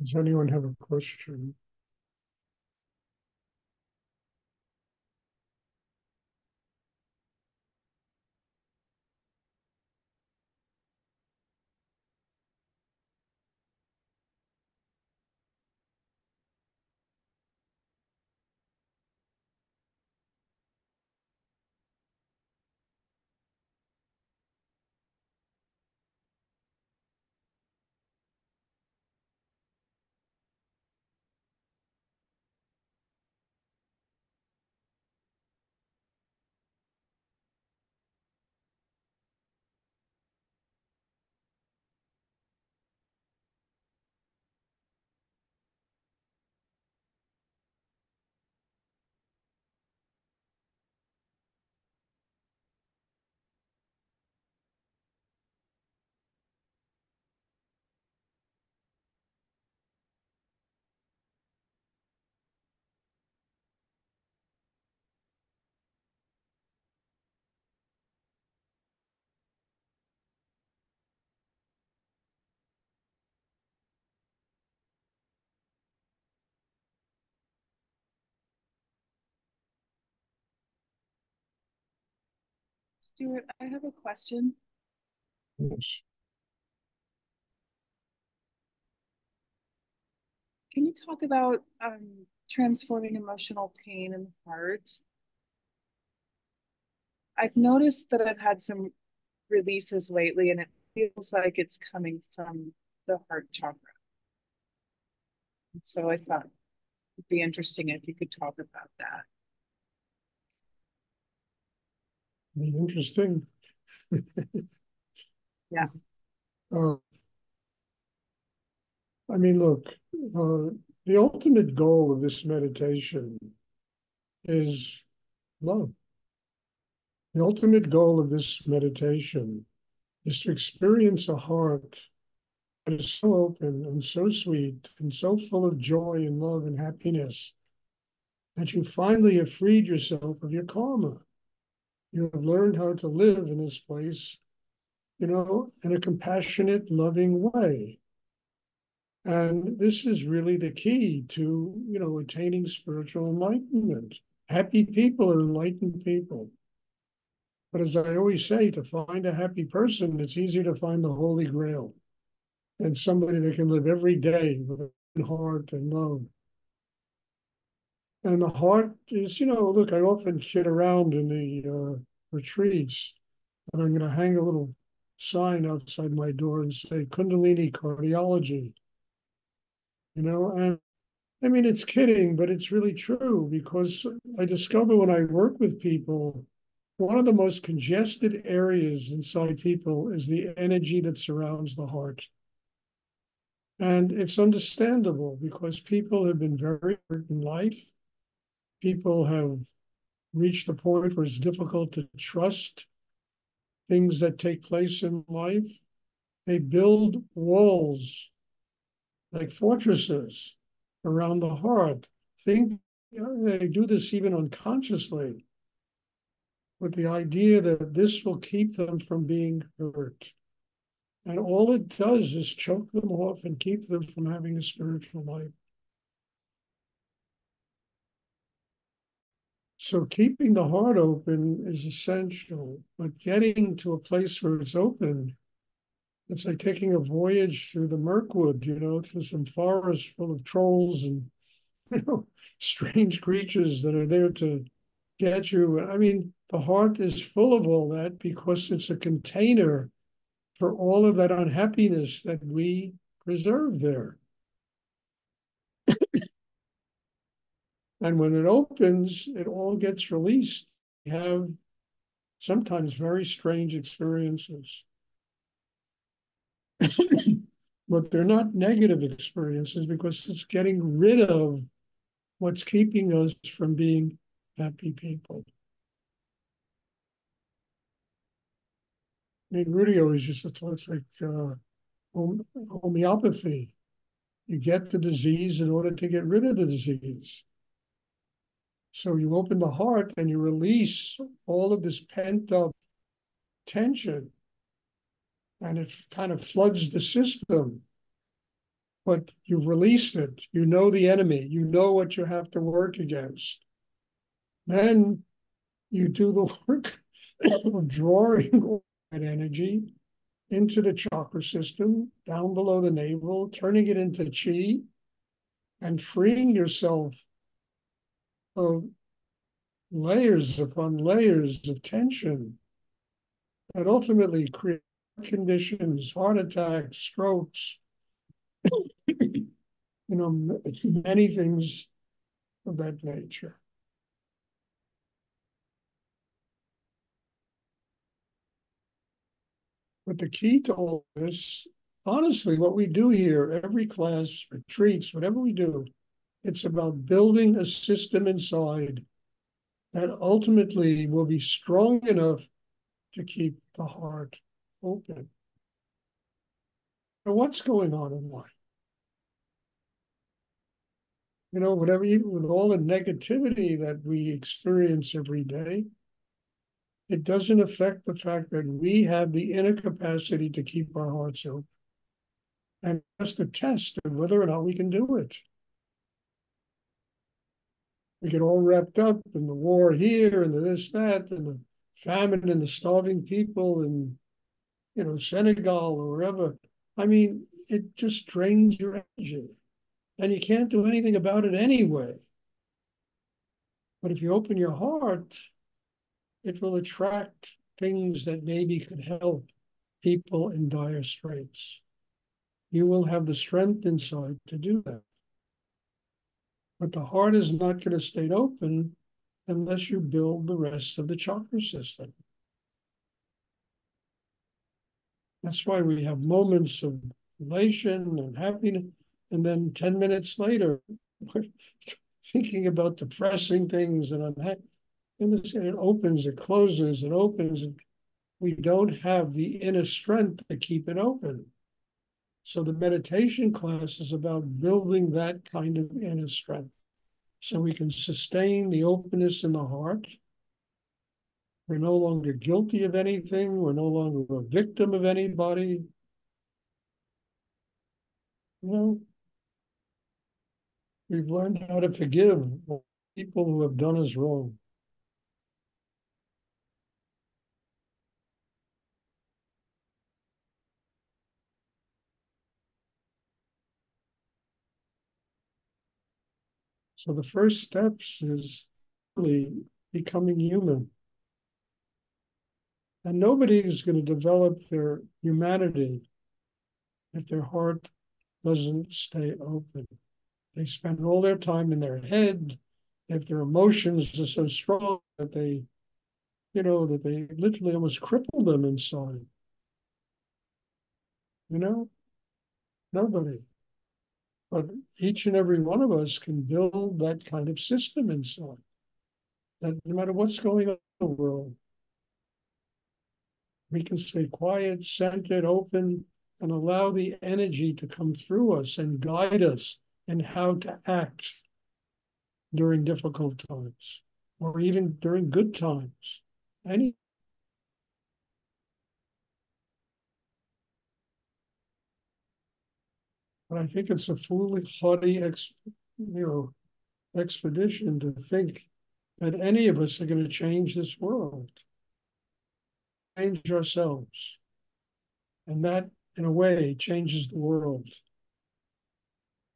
Does anyone have a question? Stuart, I have a question. Yes. Can you talk about transforming emotional pain in the heart? I've noticed that I've had some releases lately, and it feels like it's coming from the heart chakra. So I thought it'd be interesting if you could talk about that. Be interesting. Yeah. Uh, I mean, look, the ultimate goal of this meditation is love. The ultimate goal of this meditation is to experience a heart that is so open and so sweet and so full of joy and love and happiness that you finally have freed yourself of your karma. You have learned how to live in this place, in a compassionate, loving way. And this is really the key to, attaining spiritual enlightenment. Happy people are enlightened people. But as I always say, to find a happy person, it's easier to find the Holy Grail than somebody that can live every day with a heart and love. And the heart is, look, I often kid around in the retreats, and I'm going to hang a little sign outside my door and say Kundalini cardiology, and I mean, it's kidding, but it's really true because I discover when I work with people, one of the most congested areas inside people is the energy that surrounds the heart. And it's understandable because people have been very hurt in life. People have reached a point where it's difficult to trust things that take place in life. They build walls like fortresses around the heart. They do this even unconsciously with the idea that this will keep them from being hurt. And all it does is choke them off and keep them from having a spiritual life. So keeping the heart open is essential, but getting to a place where it's open, it's like taking a voyage through the Mirkwood, through some forest full of trolls and, you know, strange creatures that are there to get you. I mean, the heart is full of all that because it's a container for all of that unhappiness that we preserve there. And when it opens, it all gets released. We have sometimes very strange experiences, but they're not negative experiences because it's getting rid of what's keeping us from being happy people. I mean, Rudy always used to talk, it's like homeopathy. You get the disease in order to get rid of the disease. So you open the heart and you release all of this pent up tension, and it kind of floods the system. but you've released it. You know the enemy. You know what you have to work against. Then you do the work of drawing that energy into the chakra system, down below the navel, turning it into chi, and freeing yourself of layers upon layers of tension that ultimately create conditions, heart attacks, strokes, many things of that nature. But the key to all this, honestly, what we do here, every class, retreats, whatever we do, it's about building a system inside that ultimately will be strong enough to keep the heart open. So what's going on in life? Whatever, even with all the negativity that we experience every day, it doesn't affect the fact that we have the inner capacity to keep our hearts open. And just a test of whether or not we can do it. We get all wrapped up in the war here and the this, that, and the famine and the starving people in, Senegal or wherever. I mean, it just drains your energy. And you can't do anything about it anyway. But if you open your heart, it will attract things that maybe could help people in dire straits. You will have the strength inside to do that. But the heart is not going to stay open unless you build the rest of the chakra system. That's why we have moments of elation and happiness, and then 10 minutes later, we're thinking about depressing things and unhappy. And it opens, it closes, it opens. And we don't have the inner strength to keep it open. So the meditation class is about building that kind of inner strength so we can sustain the openness in the heart. We're no longer guilty of anything. We're no longer a victim of anybody. We've learned how to forgive people who have done us wrong. So the first steps is really becoming human. And nobody is going to develop their humanity if their heart doesn't stay open. They spend all their time in their head. If their emotions are so strong that they literally almost cripple them inside. Nobody. But each and every one of us can build that kind of system inside. That no matter what's going on in the world, we can stay quiet, centered, open, and allow the energy to come through us and guide us in how to act during difficult times or even during good times. But I think it's a foolhardy expedition to think that any of us are going to change this world, change ourselves. And that, in a way, changes the world.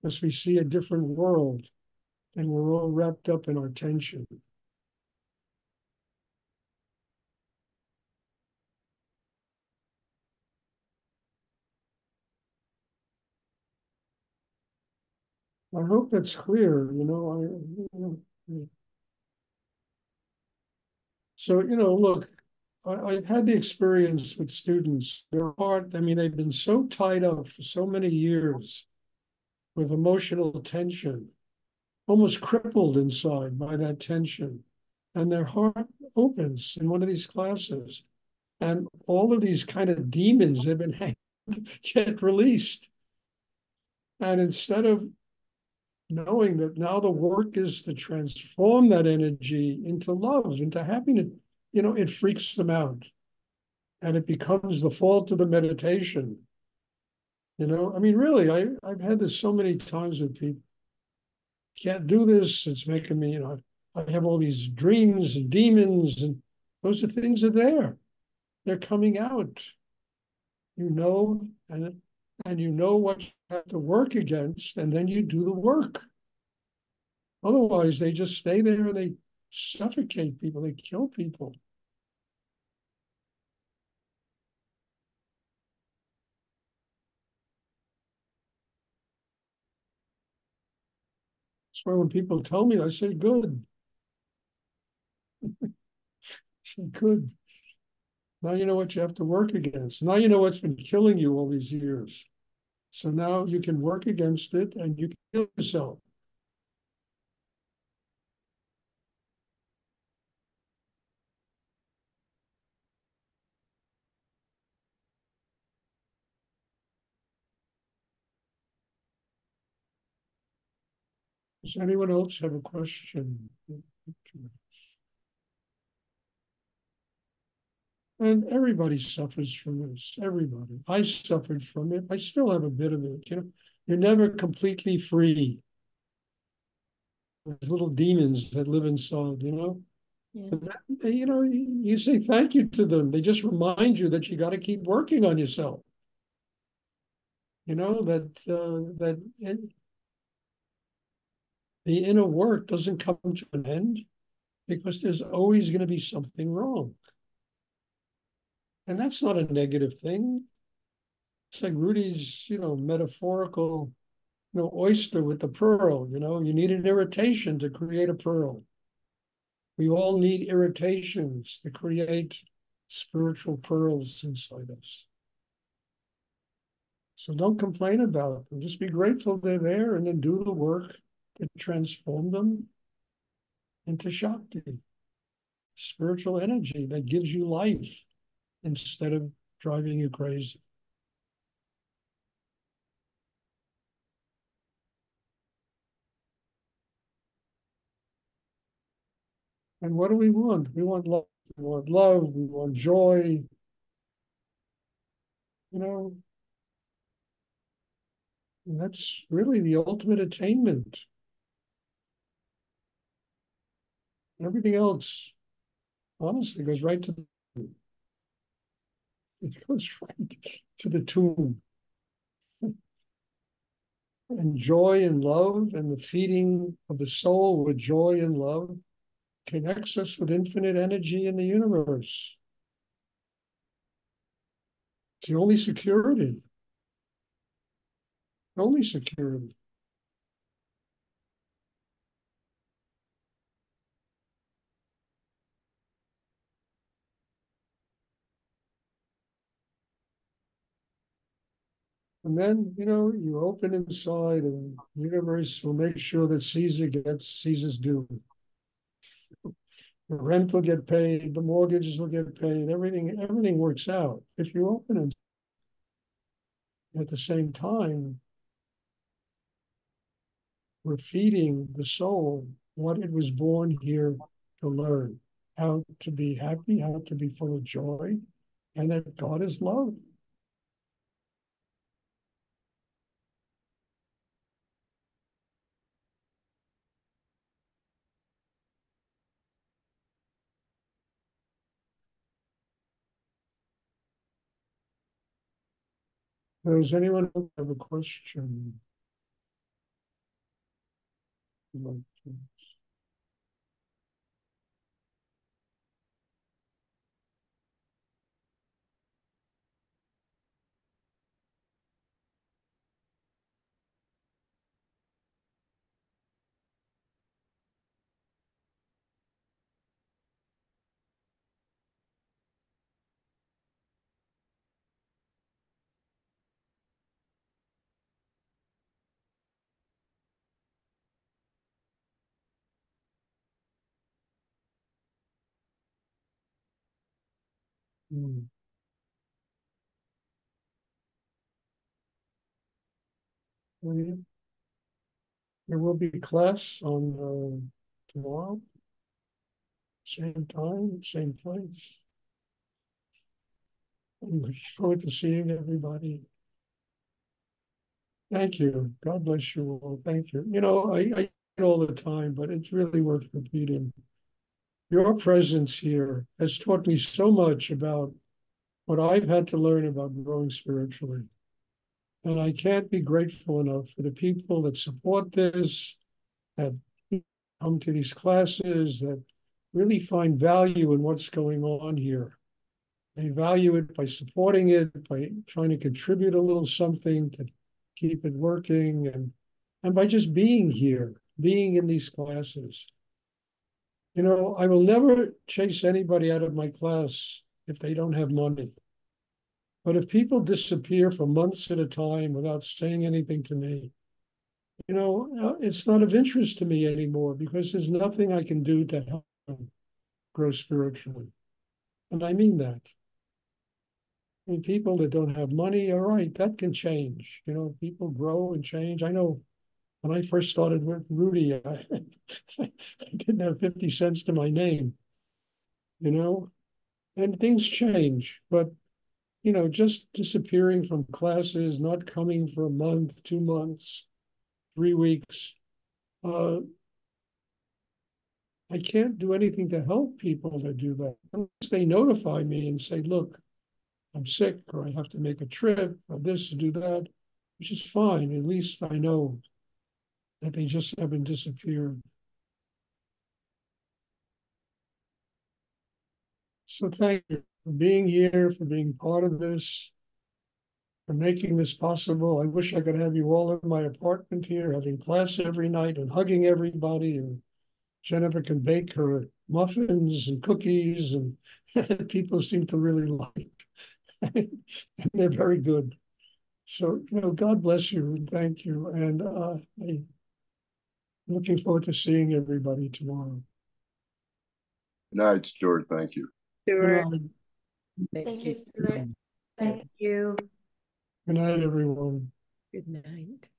Because we see a different world and we're all wrapped up in our tension. I hope that's clear, So, look, I've had the experience with students. Their heart, they've been so tied up for so many years with emotional tension, almost crippled inside by that tension. And their heart opens in one of these classes. And all of these kind of demons have been get released. And instead of knowing that now the work is to transform that energy into love, into happiness, it freaks them out. And it becomes the fault of the meditation. I mean, really, I've had this so many times with people. Can't do this. It's making me, I have all these dreams and demons, and those are things that are there. They're coming out, you know, and you know what you have to work against, and then you do the work. Otherwise, they just stay there and they suffocate people, they kill people. That's why when people tell me, I say, good. I say, good. Now you know what you have to work against. Now you know what's been killing you all these years. So now you can work against it and you can kill yourself. Does anyone else have a question? And everybody suffers from this. Everybody. I suffered from it. I still have a bit of it. You're never completely free. There's little demons that live inside. Yeah. And you say thank you to them. They just remind you that you got to keep working on yourself. That the inner work doesn't come to an end because there's always going to be something wrong. And that's not a negative thing. It's like Rudy's, metaphorical, oyster with the pearl. You need an irritation to create a pearl. We all need irritations to create spiritual pearls inside us. So don't complain about them. Just be grateful they're there and then do the work to transform them into Shakti, spiritual energy that gives you life instead of driving you crazy. And what do we want? We want love. We want love. We want joy. You know, and that's really the ultimate attainment. Everything else, honestly, goes right to it goes right to the tomb. And joy and love and the feeding of the soul with joy and love connects us with infinite energy in the universe. It's the only security. Only security. And then, you open inside and the universe will make sure that Caesar gets Caesar's due. The rent will get paid, the mortgages will get paid, everything works out. If you open it at the same time, we're feeding the soul what it was born here to learn, how to be happy, how to be full of joy, and that God is love. Does anyone have a question? Mm. There will be class on tomorrow, same time, same place. I'm looking forward to seeing everybody. Thank you. God bless you all. Thank you. You know, I say it all the time, but it's really worth repeating. Your presence here has taught me so much about what I've had to learn about growing spiritually. And I can't be grateful enough for the people that support this, that come to these classes, that really find value in what's going on here. They value it by supporting it, by trying to contribute a little something to keep it working, and by just being here, being in these classes. You know, I will never chase anybody out of my class if they don't have money. But if people disappear for months at a time without saying anything to me, you know, it's not of interest to me anymore because there's nothing I can do to help them grow spiritually. And I mean that. I mean, people that don't have money, all right, that can change. You know, people grow and change. I know when I first started with Rudy, I didn't have 50 cents to my name, you know, and things change. But, you know, just disappearing from classes, not coming for a month, 2 months, 3 weeks, uh, I can't do anything to help people that do that. Unless they notify me and say, look, I'm sick, or I have to make a trip, or this to do that, which is fine. At least I know that they just haven't disappeared. So thank you for being here, for being part of this, for making this possible. I wish I could have you all in my apartment here, having class every night and hugging everybody. And Jennifer can bake her muffins and cookies, and people seem to really like. And they're very good. So, you know, God bless you and thank you. And I'm looking forward to seeing everybody tomorrow. Good night, Stuart. Thank you. Good Stuart. night. Thank you, Stuart. Thank you. Good night, everyone. Good night.